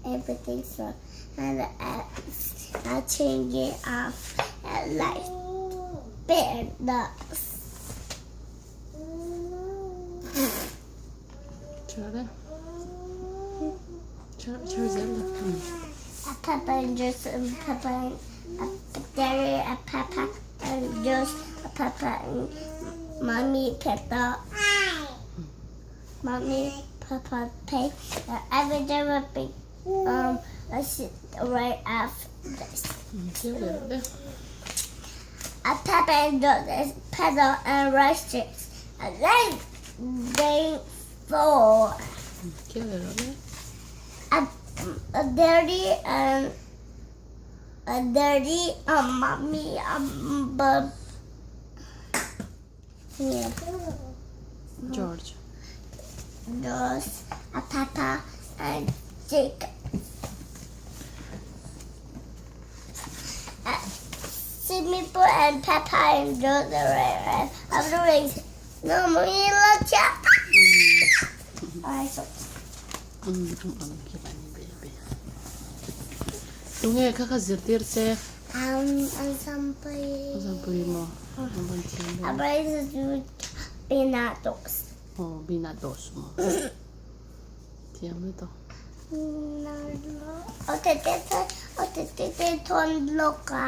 everything so and I change it off like bear ducks. Şöyle. Çözüyorum. A pepper and juice and pepper and a dairy, a pepper and juice, a pepper and mommy pepper. Mommy pepper pig. Every day will be right after this. Şöyle. A pepper and juice, pepper and rice chips. And then they four. Şöyle. A dirty mommy yeah. George. Those a pepper and chicken. See me put and pepper and those red. I'm doing no more lunch. I saw. Tunge kakazirtirse. Ang sampay. Sampay mo. Abay sa pinatos. Oh, binatos mo. Thiam ito. O tete tonlo ka.